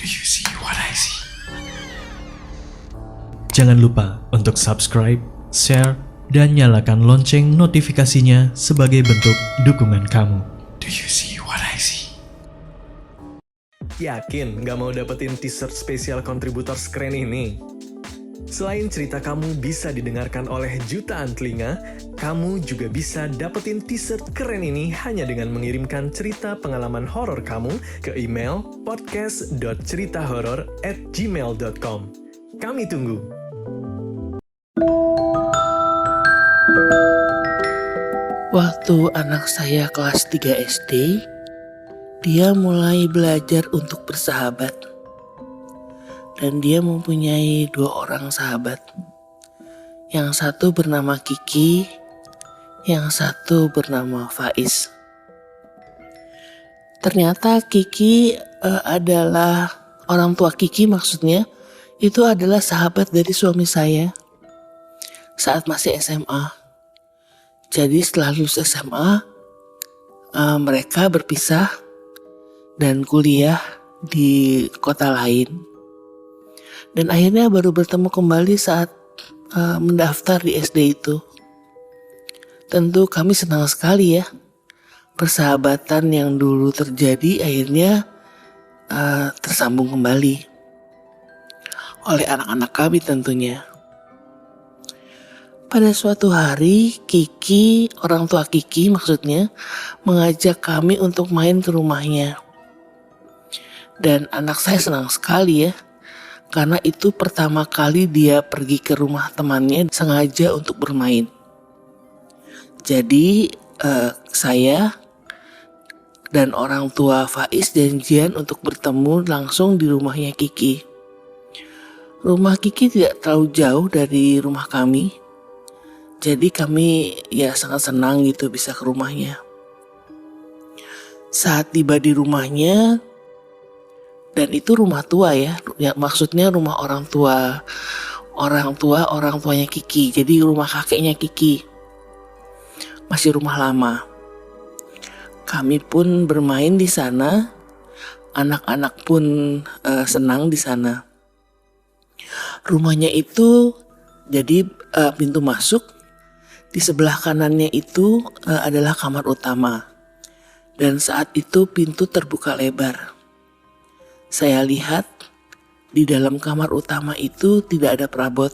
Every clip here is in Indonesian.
Do you see what I see? Jangan lupa untuk subscribe, share, dan nyalakan lonceng notifikasinya sebagai bentuk dukungan kamu. Do you see what I see? Yakin nggak mau dapetin t-shirt spesial kontributor keren ini? Selain cerita kamu bisa didengarkan oleh jutaan telinga, kamu juga bisa dapetin t-shirt keren ini hanya dengan mengirimkan cerita pengalaman horor kamu ke email podcast.ceritahoror@gmail.com. Kami tunggu. Waktu anak saya kelas 3 SD, dia mulai belajar untuk bersahabat. Dan dia mempunyai 2 orang sahabat. Yang satu bernama Kiki, yang satu bernama Faiz. Ternyata Kiki adalah orang tua Kiki, maksudnya itu adalah sahabat dari suami saya saat masih SMA. Jadi setelah lulus SMA, mereka berpisah dan kuliah di kota lain. Dan akhirnya baru bertemu kembali saat mendaftar di SD itu. Tentu kami senang sekali ya. Persahabatan yang dulu terjadi akhirnya tersambung kembali. Oleh anak-anak kami tentunya. Pada suatu hari, Kiki, orang tua Kiki maksudnya, mengajak kami untuk main ke rumahnya. Dan anak saya senang sekali ya. Karena itu pertama kali dia pergi ke rumah temannya sengaja untuk bermain. Jadi saya dan orang tua Faiz janjian untuk bertemu langsung di rumahnya Kiki. Rumah Kiki tidak terlalu jauh dari rumah kami. Jadi kami ya sangat senang gitu bisa ke rumahnya. Saat tiba di rumahnya, dan itu rumah tua ya maksudnya rumah orang tuanya Kiki. Jadi rumah kakeknya Kiki. Masih rumah lama. Kami pun bermain di sana. Anak-anak pun senang di sana. Rumahnya itu jadi pintu masuk. Di sebelah kanannya itu adalah kamar utama. Dan saat itu pintu terbuka lebar. Saya lihat di dalam kamar utama itu tidak ada perabot.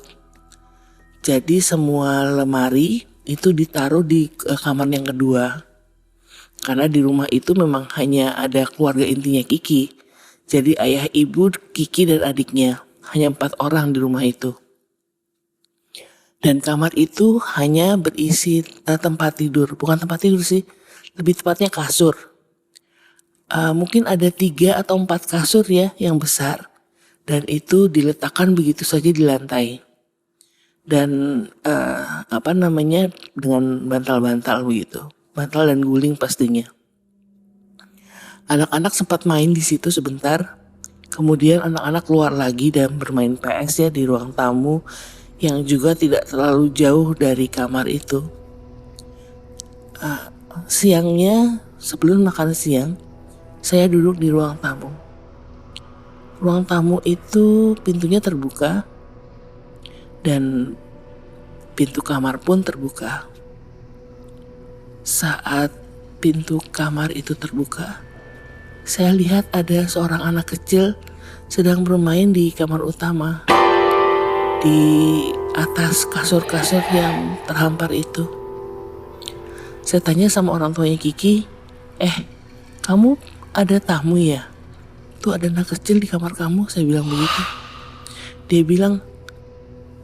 Jadi semua lemari itu ditaruh di kamar yang kedua. Karena di rumah itu memang hanya ada keluarga intinya Kiki. Jadi ayah, ibu, Kiki dan adiknya. Hanya 4 orang di rumah itu. Dan kamar itu hanya berisi tempat tidur. Bukan tempat tidur sih, lebih tepatnya kasur. Mungkin ada 3 atau 4 kasur ya yang besar. Dan itu diletakkan begitu saja di lantai. Dan dengan bantal-bantal begitu. Bantal dan guling pastinya. Anak-anak sempat main di situ sebentar. Kemudian anak-anak keluar lagi dan bermain PS ya di ruang tamu yang juga tidak terlalu jauh dari kamar itu. Siangnya sebelum makan siang, saya duduk di ruang tamu. Ruang tamu itu pintunya terbuka dan pintu kamar pun terbuka. Saat pintu kamar itu terbuka, saya lihat ada seorang anak kecil sedang bermain di kamar utama. Di atas kasur-kasur yang terhampar itu. Saya tanya sama orang tuanya Kiki, kamu ada tamu ya? Tuh ada anak kecil di kamar kamu, saya bilang begitu. Dia bilang,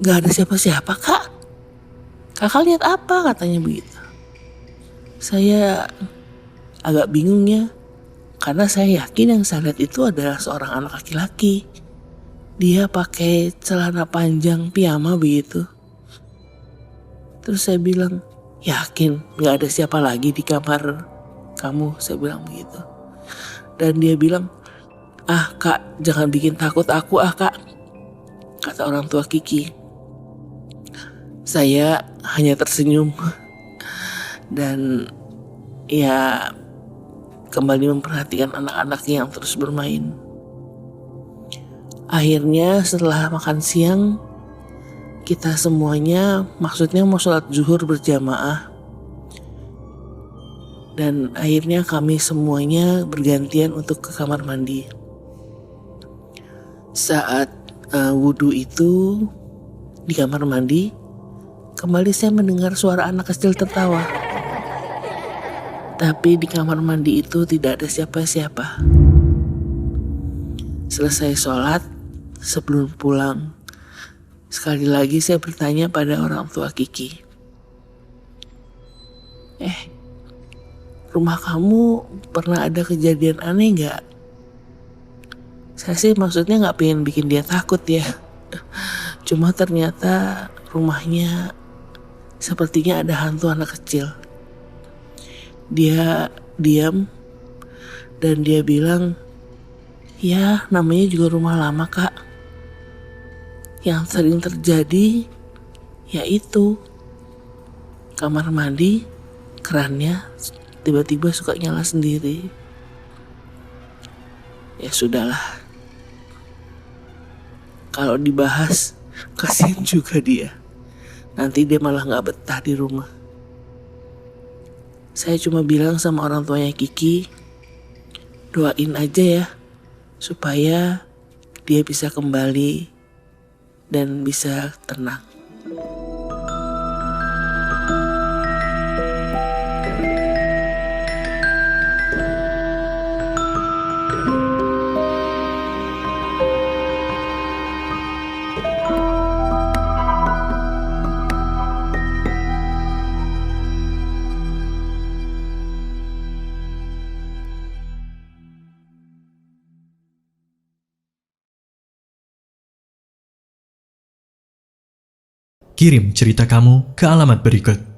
gak ada siapa-siapa kak. Kakak lihat apa? Katanya begitu. Saya agak bingung ya, karena saya yakin yang saya lihat itu adalah seorang anak laki-laki. Dia pakai celana panjang piyama begitu. Terus saya bilang, yakin gak ada siapa lagi di kamar kamu? Saya bilang begitu. Dan dia bilang, kak jangan bikin takut aku kak, kata orang tua Kiki. Saya hanya tersenyum. Dan ya kembali memperhatikan anak-anak yang terus bermain. Akhirnya setelah makan siang, kita semuanya maksudnya mau sholat zuhur berjamaah. Dan akhirnya kami semuanya bergantian untuk ke kamar mandi. Saat wudhu itu di kamar mandi, kembali saya mendengar suara anak kecil tertawa. Tapi di kamar mandi itu tidak ada siapa-siapa. Selesai sholat, sebelum pulang, sekali lagi saya bertanya pada orang tua Kiki. Rumah kamu pernah ada kejadian aneh gak? Saya sih maksudnya gak pengen bikin dia takut ya. Cuma ternyata rumahnya sepertinya ada hantu anak kecil. Dia diam dan dia bilang, ya namanya juga rumah lama kak. Yang sering terjadi yaitu kamar mandi kerannya tiba-tiba suka nyala sendiri. Ya sudahlah. Kalau dibahas, kasihan juga dia. Nanti dia malah gak betah di rumah. Saya cuma bilang sama orang tuanya Kiki, doain aja ya, supaya dia bisa kembali dan bisa tenang. Kirim cerita kamu ke alamat berikut.